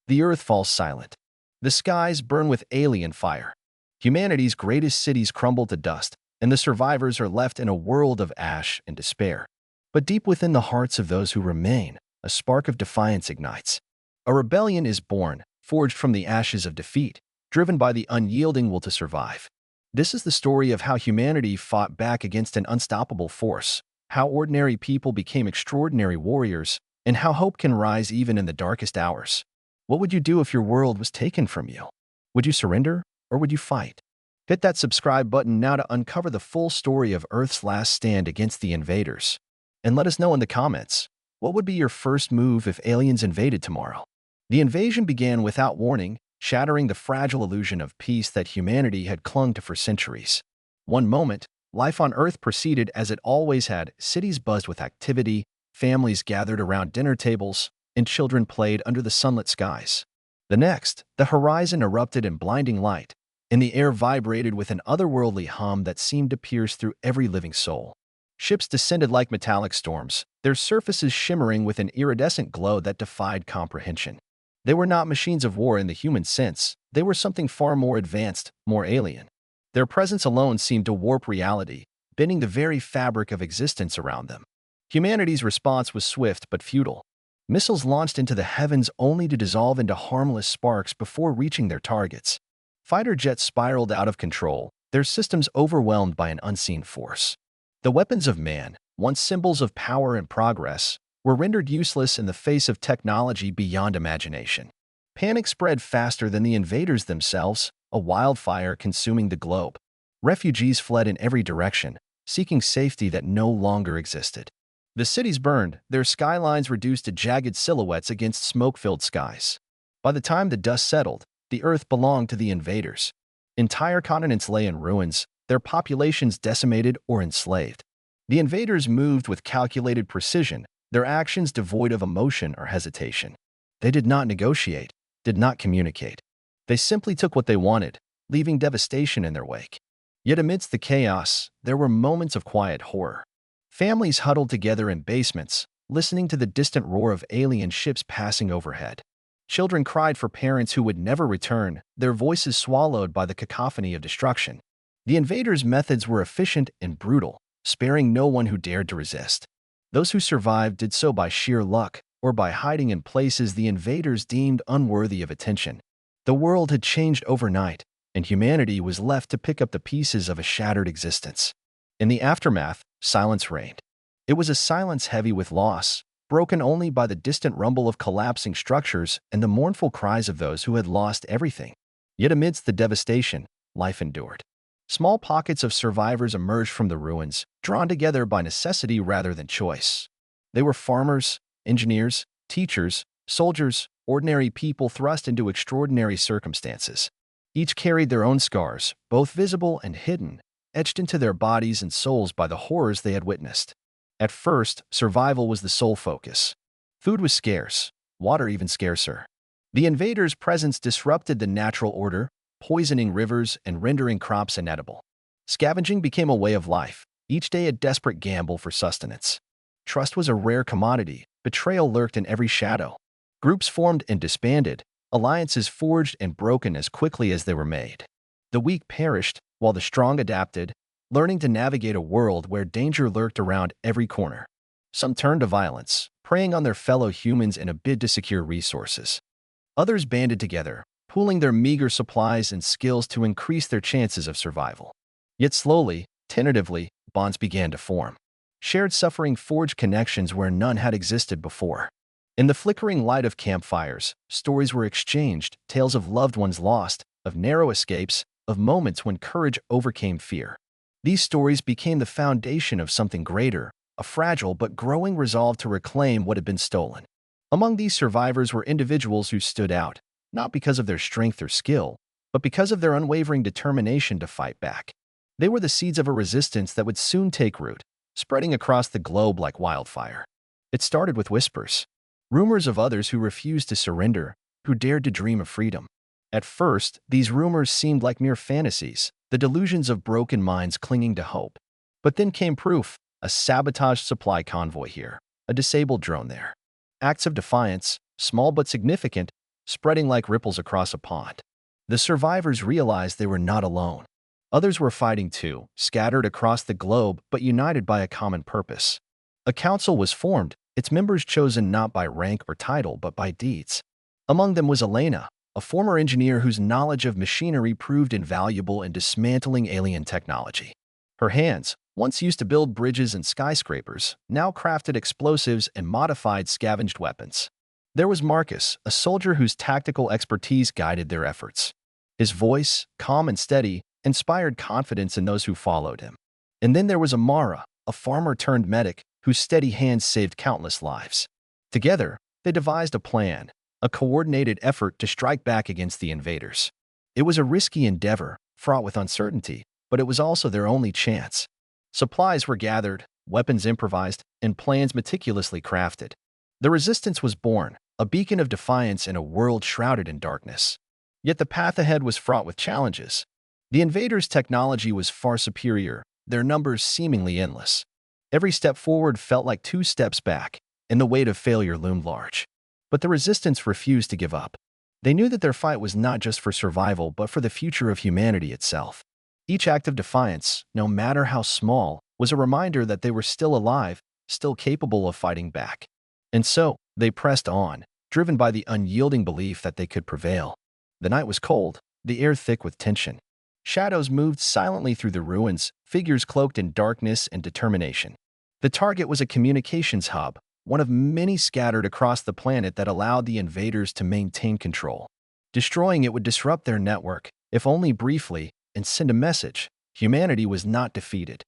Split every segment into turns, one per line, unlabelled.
The earth falls silent. The skies burn with alien fire. Humanity's greatest cities crumble to dust, and the survivors are left in a world of ash and despair. But deep within the hearts of those who remain, a spark of defiance ignites. A rebellion is born, forged from the ashes of defeat, driven by the unyielding will to survive. This is the story of how humanity fought back against an unstoppable force, how ordinary people became extraordinary warriors, and how hope can rise even in the darkest hours. What would you do if your world was taken from you? Would you surrender, or would you fight? Hit that subscribe button now to uncover the full story of Earth's last stand against the invaders. And let us know in the comments, what would be your first move if aliens invaded tomorrow? The invasion began without warning, shattering the fragile illusion of peace that humanity had clung to for centuries. One moment, life on Earth proceeded as it always had, cities buzzed with activity, families gathered around dinner tables, and children played under the sunlit skies. The next, the horizon erupted in blinding light, and the air vibrated with an otherworldly hum that seemed to pierce through every living soul. Ships descended like metallic storms, their surfaces shimmering with an iridescent glow that defied comprehension. They were not machines of war in the human sense, they were something far more advanced, more alien. Their presence alone seemed to warp reality, bending the very fabric of existence around them. Humanity's response was swift but futile. Missiles launched into the heavens only to dissolve into harmless sparks before reaching their targets. Fighter jets spiraled out of control, their systems overwhelmed by an unseen force. The weapons of man, once symbols of power and progress, were rendered useless in the face of technology beyond imagination. Panic spread faster than the invaders themselves, a wildfire consuming the globe. Refugees fled in every direction, seeking safety that no longer existed. The cities burned, their skylines reduced to jagged silhouettes against smoke-filled skies. By the time the dust settled, the Earth belonged to the invaders. Entire continents lay in ruins, their populations decimated or enslaved. The invaders moved with calculated precision, their actions devoid of emotion or hesitation. They did not negotiate, did not communicate. They simply took what they wanted, leaving devastation in their wake. Yet amidst the chaos, there were moments of quiet horror. Families huddled together in basements, listening to the distant roar of alien ships passing overhead. Children cried for parents who would never return, their voices swallowed by the cacophony of destruction. The invaders' methods were efficient and brutal, sparing no one who dared to resist. Those who survived did so by sheer luck, or by hiding in places the invaders deemed unworthy of attention. The world had changed overnight, and humanity was left to pick up the pieces of a shattered existence. In the aftermath, silence reigned. It was a silence heavy with loss, broken only by the distant rumble of collapsing structures and the mournful cries of those who had lost everything. Yet amidst the devastation, life endured. Small pockets of survivors emerged from the ruins, drawn together by necessity rather than choice. They were farmers, engineers, teachers, soldiers, ordinary people thrust into extraordinary circumstances. Each carried their own scars, both visible and hidden, etched into their bodies and souls by the horrors they had witnessed. At first, survival was the sole focus. Food was scarce, water even scarcer. The invaders' presence disrupted the natural order, poisoning rivers and rendering crops inedible. Scavenging became a way of life, each day a desperate gamble for sustenance. Trust was a rare commodity, betrayal lurked in every shadow. Groups formed and disbanded, alliances forged and broken as quickly as they were made. The weak perished, while the strong adapted, learning to navigate a world where danger lurked around every corner. Some turned to violence, preying on their fellow humans in a bid to secure resources. Others banded together, pooling their meager supplies and skills to increase their chances of survival. Yet slowly, tentatively, bonds began to form. Shared suffering forged connections where none had existed before. In the flickering light of campfires, stories were exchanged, tales of loved ones lost, of narrow escapes, of moments when courage overcame fear. These stories became the foundation of something greater, a fragile but growing resolve to reclaim what had been stolen. Among these survivors were individuals who stood out, not because of their strength or skill, but because of their unwavering determination to fight back. They were the seeds of a resistance that would soon take root, spreading across the globe like wildfire. It started with whispers, rumors of others who refused to surrender, who dared to dream of freedom. At first, these rumors seemed like mere fantasies, the delusions of broken minds clinging to hope. But then came proof, a sabotaged supply convoy here, a disabled drone there. Acts of defiance, small but significant, spreading like ripples across a pond. The survivors realized they were not alone. Others were fighting too, scattered across the globe but united by a common purpose. A council was formed, its members chosen not by rank or title but by deeds. Among them was Elena, a former engineer whose knowledge of machinery proved invaluable in dismantling alien technology. Her hands, once used to build bridges and skyscrapers, now crafted explosives and modified scavenged weapons. There was Marcus, a soldier whose tactical expertise guided their efforts. His voice, calm and steady, inspired confidence in those who followed him. And then there was Amara, a farmer-turned-medic whose steady hands saved countless lives. Together, they devised a plan, a coordinated effort to strike back against the invaders. It was a risky endeavor, fraught with uncertainty, but it was also their only chance. Supplies were gathered, weapons improvised, and plans meticulously crafted. The resistance was born, a beacon of defiance in a world shrouded in darkness. Yet the path ahead was fraught with challenges. The invaders' technology was far superior, their numbers seemingly endless. Every step forward felt like 2 steps back, and the weight of failure loomed large. But the resistance refused to give up. They knew that their fight was not just for survival but for the future of humanity itself. Each act of defiance, no matter how small, was a reminder that they were still alive, still capable of fighting back. And so, they pressed on, driven by the unyielding belief that they could prevail. The night was cold, the air thick with tension. Shadows moved silently through the ruins, figures cloaked in darkness and determination. The target was a communications hub, one of many scattered across the planet that allowed the invaders to maintain control. Destroying it would disrupt their network, if only briefly, and send a message: humanity was not defeated.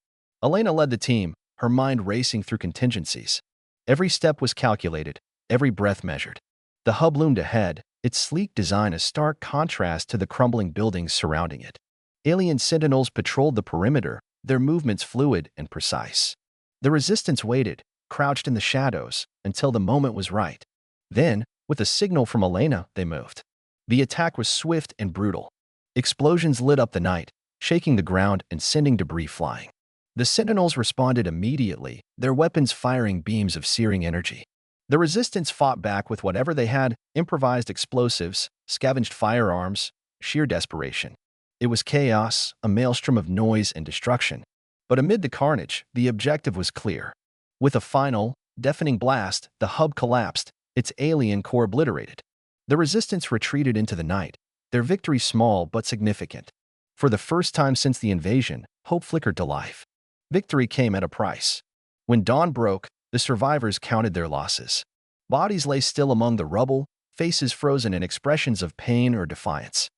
Elena led the team, her mind racing through contingencies. Every step was calculated, every breath measured. The hub loomed ahead, its sleek design a stark contrast to the crumbling buildings surrounding it. Alien sentinels patrolled the perimeter, their movements fluid and precise. The resistance waited, crouched in the shadows, until the moment was right. Then, with a signal from Elena, they moved. The attack was swift and brutal. Explosions lit up the night, shaking the ground and sending debris flying. The sentinels responded immediately, their weapons firing beams of searing energy. The resistance fought back with whatever they had: improvised explosives, scavenged firearms, sheer desperation. It was chaos, a maelstrom of noise and destruction. But amid the carnage, the objective was clear. With a final, deafening blast, the hub collapsed, its alien core obliterated. The resistance retreated into the night, their victory small but significant. For the first time since the invasion, hope flickered to life. Victory came at a price. When dawn broke, the survivors counted their losses. Bodies lay still among the rubble, faces frozen in expressions of pain or defiance.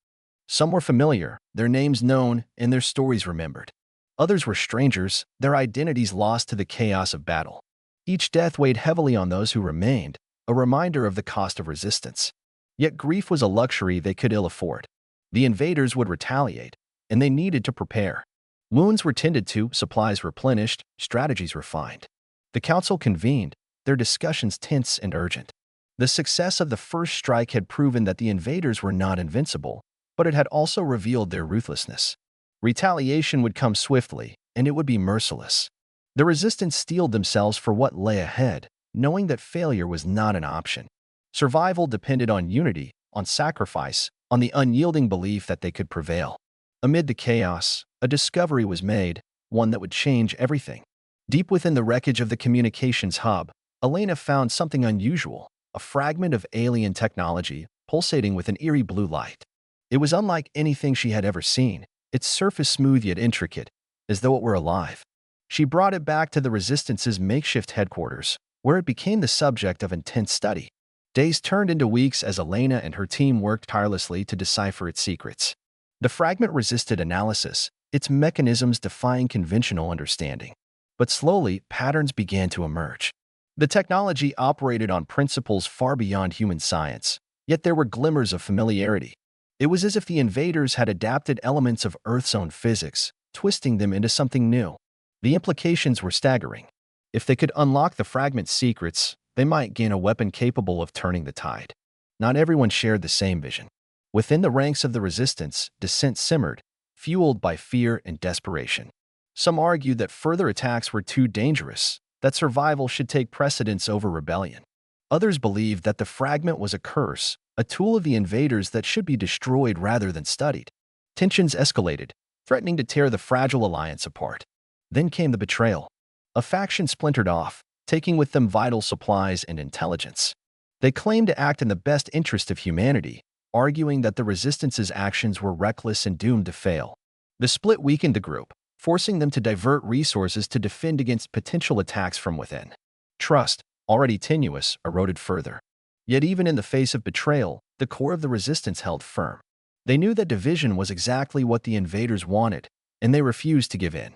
Some were familiar, their names known, and their stories remembered. Others were strangers, their identities lost to the chaos of battle. Each death weighed heavily on those who remained, a reminder of the cost of resistance. Yet grief was a luxury they could ill afford. The invaders would retaliate, and they needed to prepare. Wounds were tended to, supplies replenished, strategies refined. The council convened, their discussions tense and urgent. The success of the first strike had proven that the invaders were not invincible, but it had also revealed their ruthlessness. Retaliation would come swiftly, and it would be merciless. The resistance steeled themselves for what lay ahead, knowing that failure was not an option. Survival depended on unity, on sacrifice, on the unyielding belief that they could prevail. Amid the chaos, a discovery was made, one that would change everything. Deep within the wreckage of the communications hub, Elena found something unusual, a fragment of alien technology pulsating with an eerie blue light. It was unlike anything she had ever seen, its surface smooth yet intricate, as though it were alive. She brought it back to the Resistance's makeshift headquarters, where it became the subject of intense study. Days turned into weeks as Elena and her team worked tirelessly to decipher its secrets. The fragment resisted analysis, its mechanisms defying conventional understanding. But slowly, patterns began to emerge. The technology operated on principles far beyond human science, yet there were glimmers of familiarity. It was as if the invaders had adapted elements of Earth's own physics, twisting them into something new. The implications were staggering. If they could unlock the fragment's secrets, they might gain a weapon capable of turning the tide. Not everyone shared the same vision. Within the ranks of the resistance, dissent simmered, fueled by fear and desperation. Some argued that further attacks were too dangerous, that survival should take precedence over rebellion. Others believed that the fragment was a curse, a tool of the invaders that should be destroyed rather than studied. Tensions escalated, threatening to tear the fragile alliance apart. Then came the betrayal. A faction splintered off, taking with them vital supplies and intelligence. They claimed to act in the best interest of humanity, arguing that the Resistance's actions were reckless and doomed to fail. The split weakened the group, forcing them to divert resources to defend against potential attacks from within. Trust, already tenuous, eroded further. Yet even in the face of betrayal, the core of the Resistance held firm. They knew that division was exactly what the invaders wanted, and they refused to give in.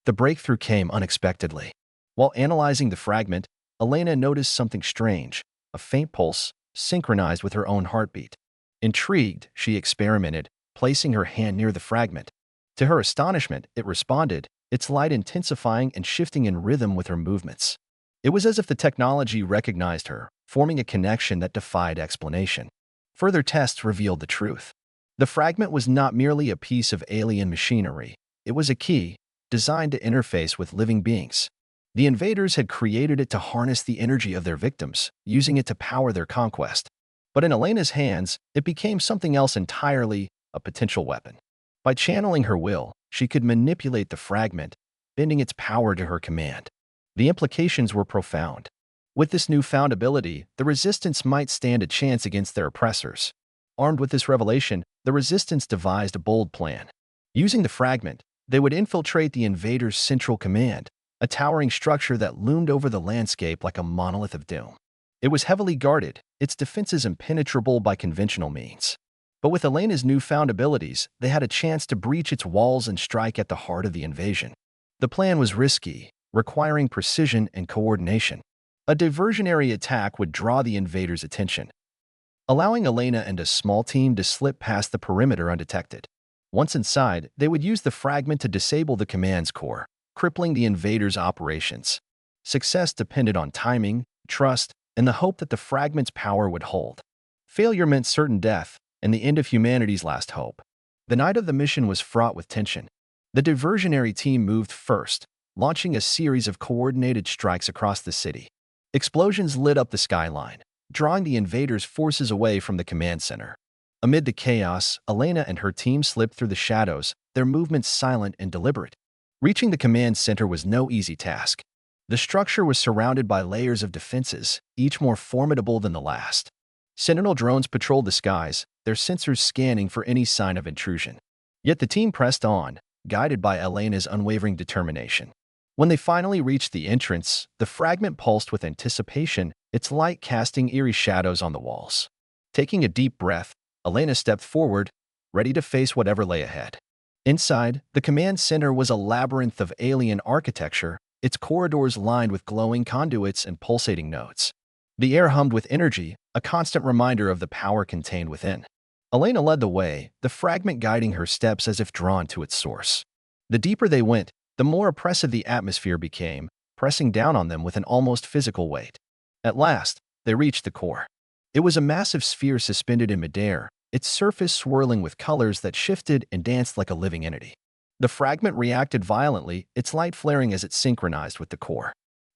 The breakthrough came unexpectedly. While analyzing the fragment, Elena noticed something strange, a faint pulse, synchronized with her own heartbeat. Intrigued, she experimented, placing her hand near the fragment. To her astonishment, it responded, its light intensifying and shifting in rhythm with her movements. It was as if the technology recognized her, forming a connection that defied explanation. Further tests revealed the truth. The fragment was not merely a piece of alien machinery. It was a key, designed to interface with living beings. The invaders had created it to harness the energy of their victims, using it to power their conquest. But in Elena's hands, it became something else entirely, a potential weapon. By channeling her will, she could manipulate the fragment, bending its power to her command. The implications were profound. With this newfound ability, the Resistance might stand a chance against their oppressors. Armed with this revelation, the Resistance devised a bold plan. Using the fragment, they would infiltrate the invaders' central command, a towering structure that loomed over the landscape like a monolith of doom. It was heavily guarded, its defenses impenetrable by conventional means. But with Elena's newfound abilities, they had a chance to breach its walls and strike at the heart of the invasion. The plan was risky, requiring precision and coordination. A diversionary attack would draw the invaders' attention, allowing Elena and a small team to slip past the perimeter undetected. Once inside, they would use the fragment to disable the command's core, crippling the invaders' operations. Success depended on timing, trust, and the hope that the fragment's power would hold. Failure meant certain death and the end of humanity's last hope. The night of the mission was fraught with tension. The diversionary team moved first, launching a series of coordinated strikes across the city. Explosions lit up the skyline, drawing the invaders' forces away from the command center. Amid the chaos, Elena and her team slipped through the shadows, their movements silent and deliberate. Reaching the command center was no easy task. The structure was surrounded by layers of defenses, each more formidable than the last. Sentinel drones patrolled the skies, their sensors scanning for any sign of intrusion. Yet the team pressed on, guided by Elena's unwavering determination. When they finally reached the entrance, the fragment pulsed with anticipation, its light casting eerie shadows on the walls. Taking a deep breath, Elena stepped forward, ready to face whatever lay ahead. Inside, the command center was a labyrinth of alien architecture, its corridors lined with glowing conduits and pulsating nodes. The air hummed with energy, a constant reminder of the power contained within. Elena led the way, the fragment guiding her steps as if drawn to its source. The deeper they went, the more oppressive the atmosphere became, pressing down on them with an almost physical weight. At last, they reached the core. It was a massive sphere suspended in midair, its surface swirling with colors that shifted and danced like a living entity. The fragment reacted violently, its light flaring as it synchronized with the core.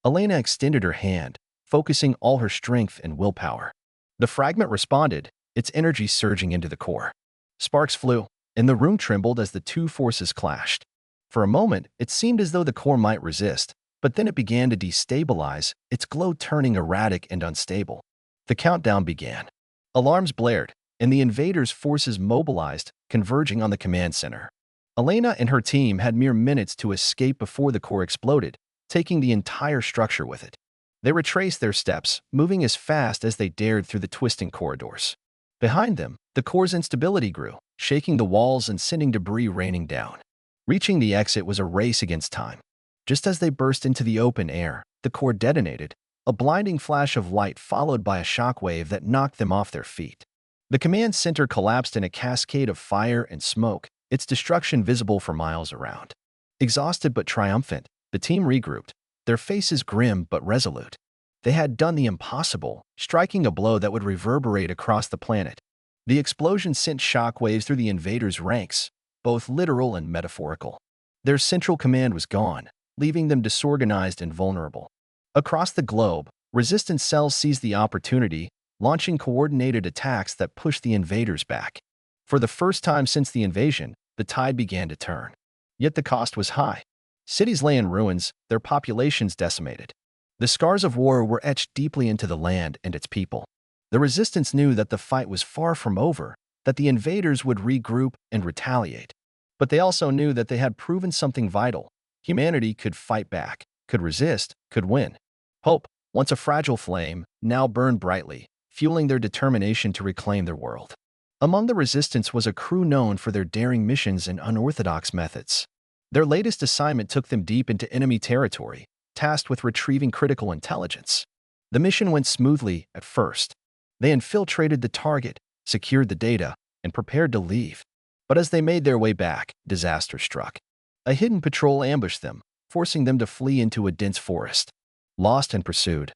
Elena extended her hand, focusing all her strength and willpower. The fragment responded, its energy surging into the core. Sparks flew, and the room trembled as the two forces clashed. For a moment, it seemed as though the core might resist, but then it began to destabilize, its glow turning erratic and unstable. The countdown began. Alarms blared, and the invaders' forces mobilized, converging on the command center. Elena and her team had mere minutes to escape before the core exploded, taking the entire structure with it. They retraced their steps, moving as fast as they dared through the twisting corridors. Behind them, the core's instability grew, shaking the walls and sending debris raining down. Reaching the exit was a race against time. Just as they burst into the open air, the core detonated, a blinding flash of light followed by a shockwave that knocked them off their feet. The command center collapsed in a cascade of fire and smoke, its destruction visible for miles around. Exhausted but triumphant, the team regrouped, their faces grim but resolute. They had done the impossible, striking a blow that would reverberate across the planet. The explosion sent shockwaves through the invaders' ranks, both literal and metaphorical. Their central command was gone, leaving them disorganized and vulnerable. Across the globe, resistance cells seized the opportunity, launching coordinated attacks that pushed the invaders back. For the first time since the invasion, the tide began to turn. Yet the cost was high. Cities lay in ruins, their populations decimated. The scars of war were etched deeply into the land and its people. The resistance knew that the fight was far from over, that the invaders would regroup and retaliate. But they also knew that they had proven something vital. Humanity could fight back, could resist, could win. Hope, once a fragile flame, now burned brightly, fueling their determination to reclaim their world. Among the resistance was a crew known for their daring missions and unorthodox methods. Their latest assignment took them deep into enemy territory, tasked with retrieving critical intelligence. The mission went smoothly at first. They infiltrated the target, secured the data, and prepared to leave. But as they made their way back, disaster struck. A hidden patrol ambushed them, forcing them to flee into a dense forest. Lost and pursued,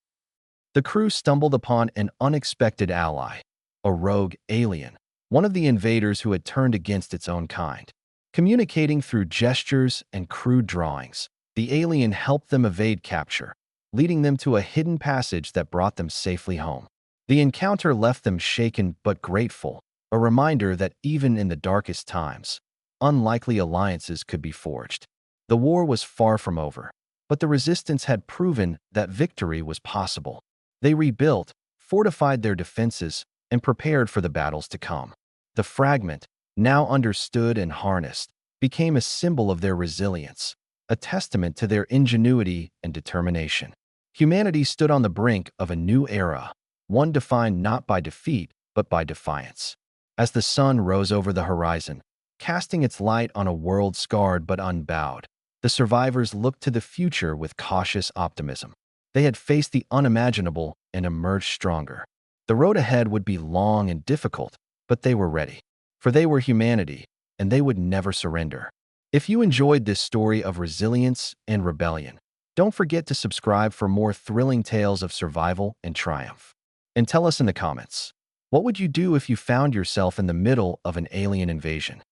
the crew stumbled upon an unexpected ally, a rogue alien, one of the invaders who had turned against its own kind. Communicating through gestures and crude drawings, the alien helped them evade capture, leading them to a hidden passage that brought them safely home. The encounter left them shaken but grateful, a reminder that even in the darkest times, unlikely alliances could be forged. The war was far from over, but the resistance had proven that victory was possible. They rebuilt, fortified their defenses, and prepared for the battles to come. The fragment, now understood and harnessed, became a symbol of their resilience, a testament to their ingenuity and determination. Humanity stood on the brink of a new era, one defined not by defeat but by defiance. As the sun rose over the horizon, casting its light on a world scarred but unbowed, the survivors looked to the future with cautious optimism. They had faced the unimaginable and emerged stronger. The road ahead would be long and difficult, but they were ready. For they were humanity, and they would never surrender. If you enjoyed this story of resilience and rebellion, don't forget to subscribe for more thrilling tales of survival and triumph. And tell us in the comments, what would you do if you found yourself in the middle of an alien invasion?